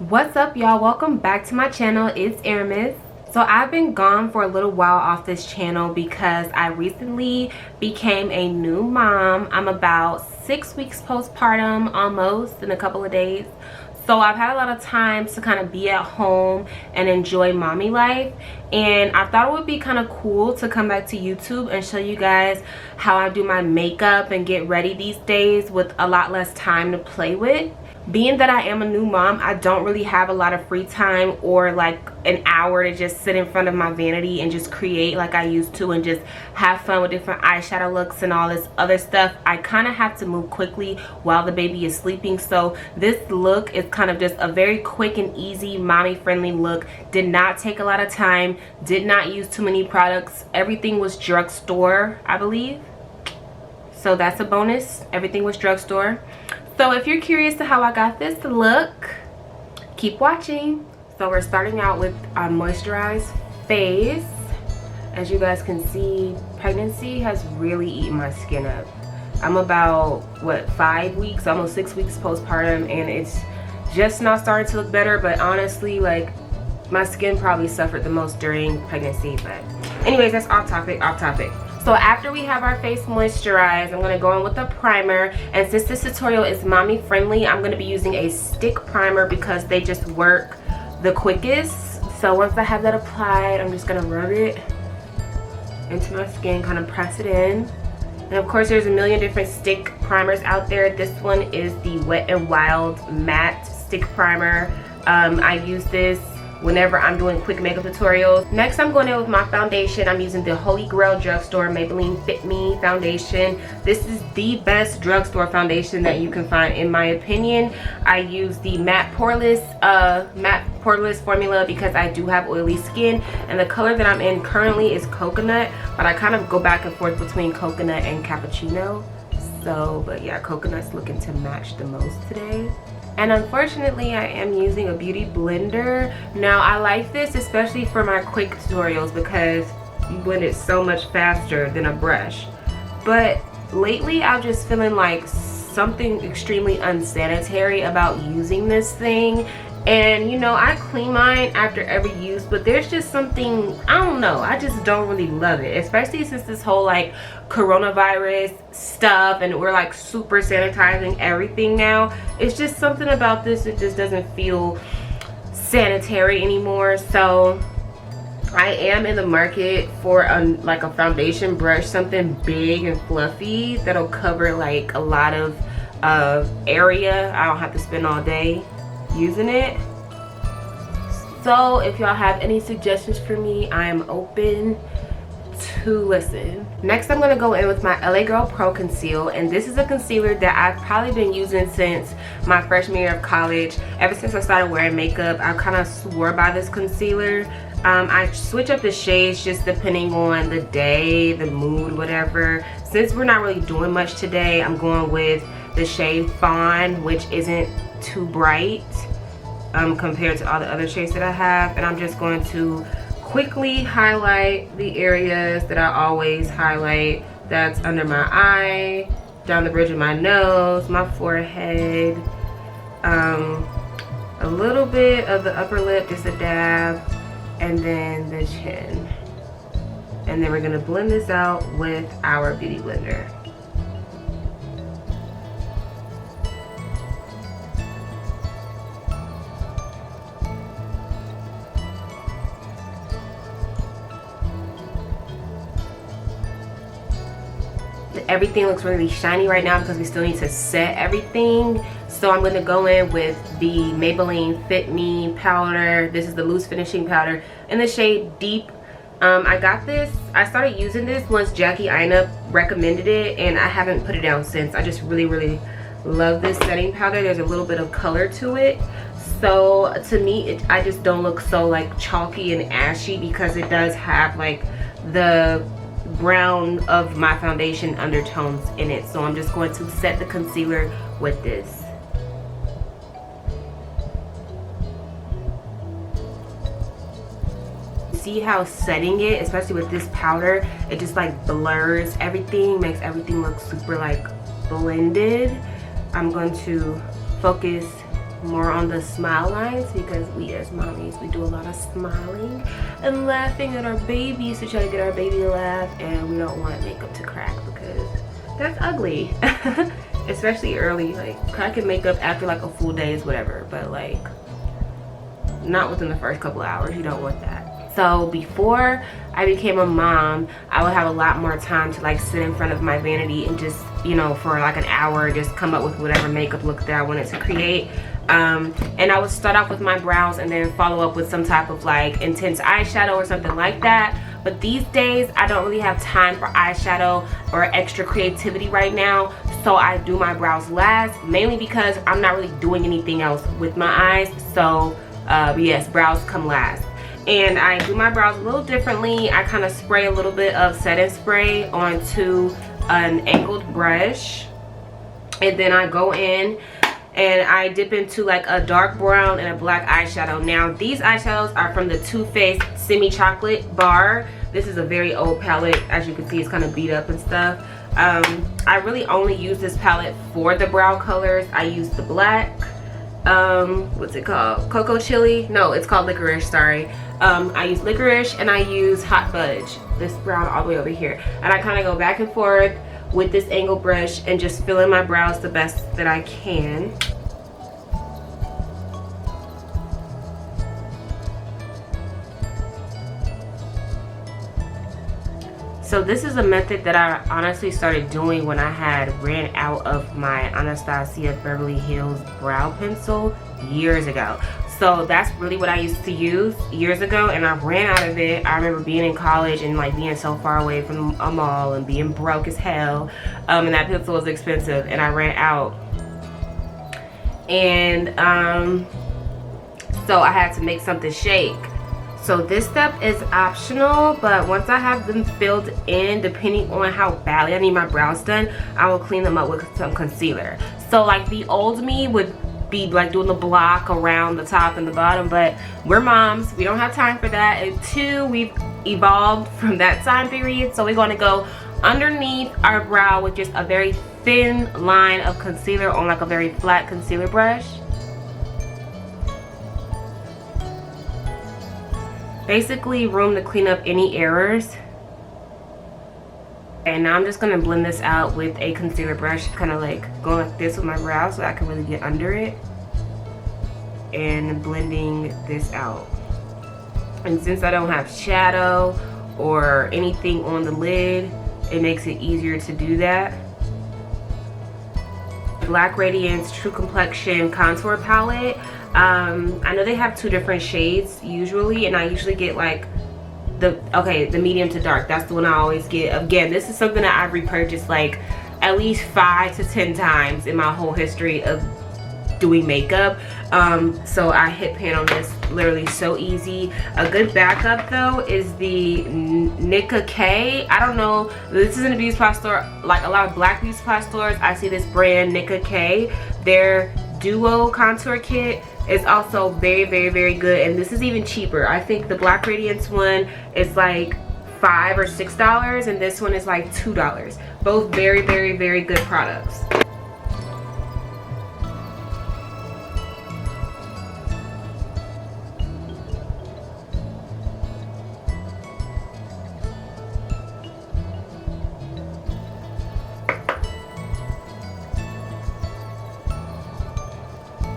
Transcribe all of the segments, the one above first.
What's up, y'all? Welcome back to my channel. It's Aramis. So I've been gone for a little while off this channel because I recently became a new mom. I'm about 6 weeks postpartum, almost, in a couple of days. So I've had a lot of time to kind of be at home and enjoy mommy life, and I thought it would be kind of cool to come back to YouTube and show you guys how I do my makeup and get ready these days with a lot less time to play with. Being that I am a new mom, I don't really have a lot of free time or like an hour to just sit in front of my vanity and just create like I used to and just have fun with different eyeshadow looks and all this other stuff. I kind of have to move quickly while the baby is sleeping. So this look is kind of just a very quick and easy mommy friendly look. Did not take a lot of time, did not use too many products. Everything was drugstore, I believe. So that's a bonus. Everything was drugstore. So if you're curious to how I got this look, keep watching. So we're starting out with our moisturized face. As you guys can see, pregnancy has really eaten my skin up. I'm about, what, 5 weeks, almost 6 weeks postpartum, and it's just not starting to look better. But honestly, like, my skin probably suffered the most during pregnancy. But anyways, that's off topic. So after we have our face moisturized, I'm going to go in with a primer. And since this tutorial is mommy friendly, I'm going to be using a stick primer because they just work the quickest. So once I have that applied, I'm just going to rub it into my skin, kind of press it in. And of course, there's a million different stick primers out there. This one is the Wet n Wild matte stick primer. I use this whenever I'm doing quick makeup tutorials. Next, I'm going in with my foundation. I'm using the Holy Grail drugstore Maybelline Fit Me foundation. This is the best drugstore foundation that you can find, in my opinion. I use the matte poreless formula because I do have oily skin, and the color that I'm in currently is coconut, but I kind of go back and forth between coconut and cappuccino. So, but yeah, coconut's looking to match the most today. And unfortunately, I am using a beauty blender. Now, I like this especially for my quick tutorials because when it's so much faster than a brush. But lately, I'm just feeling like something extremely unsanitary about using this thing. And you know, I clean mine after every use, but there's just something, I don't know, I just don't really love it, especially since this whole like coronavirus stuff and we're like super sanitizing everything now. It's just something about this, it just doesn't feel sanitary anymore. So I am in the market for like a foundation brush, something big and fluffy that'll cover like a lot of area. I don't have to spend all day using it. So if y'all have any suggestions for me, I am open to listen. Next, I'm going to go in with my LA Girl Pro Conceal, and this is a concealer that I've probably been using since my freshman year of college. Ever since I started wearing makeup, I kind of swore by this concealer. I switch up the shades just depending on the day, the mood, whatever. Since we're not really doing much today, I'm going with the shade Fawn, which isn't too bright compared to all the other shades that I have. And I'm just going to quickly highlight the areas that I always highlight. That's under my eye, down the bridge of my nose, my forehead, a little bit of the upper lip, just a dab, and then the chin. And then we're going to blend this out with our beauty blender. Everything looks really shiny right now because we still need to set everything. So I'm going to go in with the Maybelline Fit Me powder. This is the loose finishing powder in the shade Deep. I got this, I started using this once Jackie Ina recommended it, and I haven't put it down since. I just really love this setting powder. There's a little bit of color to it. So to me, I just don't look so like chalky and ashy because it does have like the brown of my foundation undertones in it. So I'm just going to set the concealer with this. See how setting it, especially with this powder, it just like blurs everything, makes everything look super like blended. I'm going to focus more on the smile lines because we as mommies, we do a lot of smiling and laughing at our babies to try to get our baby to laugh, and we don't want makeup to crack because that's ugly. Especially early, like cracking makeup after like a full day is whatever, but like not within the first couple of hours. You don't want that. So before I became a mom, I would have a lot more time to like sit in front of my vanity and just, you know, for like an hour, just come up with whatever makeup look that I wanted to create. And I would start off with my brows and then follow up with some type of like intense eyeshadow or something like that. But these days, I don't really have time for eyeshadow or extra creativity right now. So I do my brows last, mainly because I'm not really doing anything else with my eyes. So yes, brows come last. And I do my brows a little differently. I kind of spray a little bit of setting spray onto an angled brush. And then I go in and I dip into like a dark brown and a black eyeshadow. Now these eyeshadows are from the Too Faced Semi Chocolate Bar. This is a very old palette. As you can see, it's kind of beat up and stuff. I really only use this palette for the brow colors. I use the black, what's it called? Cocoa Chili? No, it's called Licorice, sorry. I use Licorice and I use Hot Fudge, this brown all the way over here. And I kind of go back and forth with this angle brush and just fill in my brows the best that I can. So this is a method that I honestly started doing when I had ran out of my Anastasia Beverly Hills brow pencil years ago. So that's really what I used to use years ago, and I ran out of it. I remember being in college and like being so far away from a mall and being broke as hell, and that pencil was expensive and I ran out. And so I had to make something shake. So this step is optional, but once I have them filled in, depending on how badly I need my brows done, I will clean them up with some concealer. So like the old me would be like doing the block around the top and the bottom, but we're moms, we don't have time for that. And two, we've evolved from that time period, so we're going to go underneath our brow with just a very thin line of concealer on like a very flat concealer brush. Basically room to clean up any errors. And now I'm just going to blend this out with a concealer brush, kind of like going like this with my brow so I can really get under it and blending this out. And since I don't have shadow or anything on the lid, it makes it easier to do that. Black Radiance True Complexion Contour Palette. I know they have two different shades usually, and I usually get like the medium to dark. That's the one I always get. Again, this is something that I've repurchased like at least 5 to 10 times in my whole history of doing makeup. So I hit pan on this literally so easy. A good backup though is the Nicka K. I don't know, this is in a beauty supply store, like a lot of black beauty supply stores. I see this brand Nicka K. Their Duo Contour Kit is also very, very, very good, and this is even cheaper. I think the Black Radiance one is like $5 or $6, and this one is like $2. Both very, very, very good products.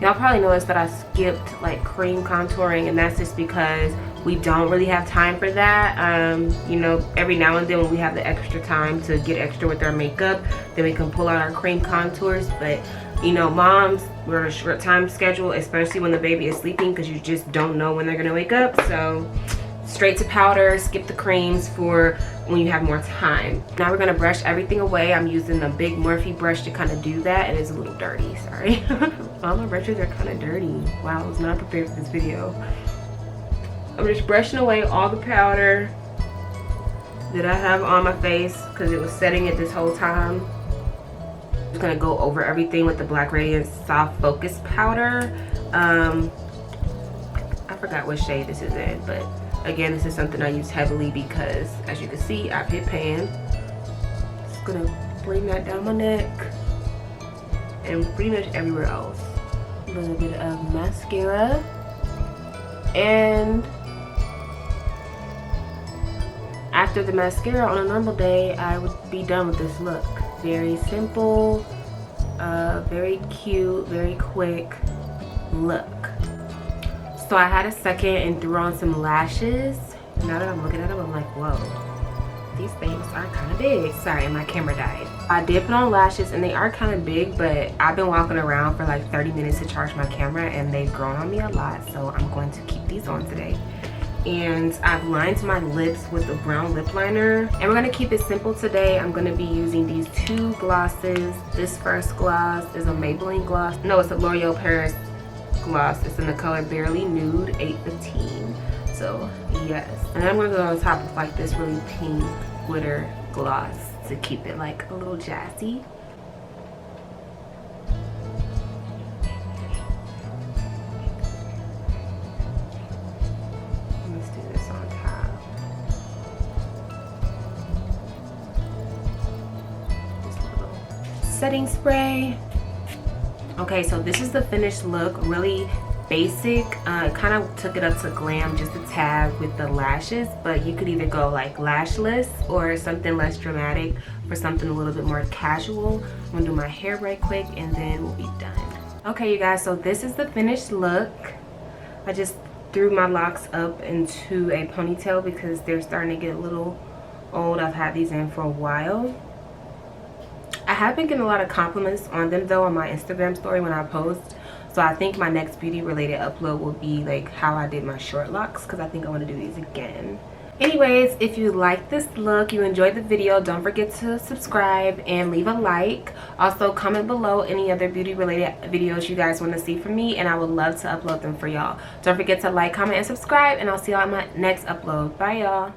Y'all probably noticed that I skipped like cream contouring, and that's just because we don't really have time for that. You know, every now and then when we have the extra time to get extra with our makeup, then we can pull out our cream contours. But you know, moms, we're on a short time schedule, especially when the baby is sleeping, because you just don't know when they're gonna wake up. So straight to powder, skip the creams for when you have more time. Now we're gonna brush everything away. I'm using a big Morphe brush to kind of do that. It is a little dirty, sorry. All my brushes are kind of dirty. Wow, I was not prepared for this video. I'm just brushing away all the powder that I have on my face because it was setting it this whole time. I'm just gonna go over everything with the Black Radiance Soft Focus Powder. I forgot what shade this is in, but again, this is something I use heavily because, as you can see, I've hit pan. Just gonna bring that down my neck and pretty much everywhere else. a little bit of mascara, and after the mascara on a normal day, I would be done with this look. Very simple, very cute, very quick look. So I had a second and threw on some lashes. Now that I'm looking at them, I'm like, whoa, these things are kind of big. Sorry, my camera died. I did put on lashes and they are kind of big, but I've been walking around for like 30 minutes to charge my camera and they've grown on me a lot, so I'm going to keep these on today. And I've lined my lips with a brown lip liner, and we're gonna keep it simple today. I'm gonna be using these two glosses. This first gloss is a Maybelline gloss. No, it's a L'Oreal Paris gloss. It's in the color Barely Nude 815. So yes, and I'm gonna go on top with like this really pink glitter gloss to keep it like a little jazzy. Let's do this on top. Just a little setting spray. Okay, so this is the finished look. Really basic. Kind of took it up to glam just a tad with the lashes, but you could either go like lashless or something less dramatic for something a little bit more casual. I'm gonna do my hair right quick and then we'll be done. Okay, you guys, so this is the finished look. I just threw my locks up into a ponytail because they're starting to get a little old. I've had these in for a while. I have been getting a lot of compliments on them though on my Instagram story when I post. So I think my next beauty related upload will be like how I did my short locks, because I think I want to do these again. Anyways, if you like this look, you enjoyed the video, don't forget to subscribe and leave a like. Also comment below any other beauty related videos you guys want to see from me, and I would love to upload them for y'all. Don't forget to like, comment, and subscribe, and I'll see y'all in my next upload. Bye y'all.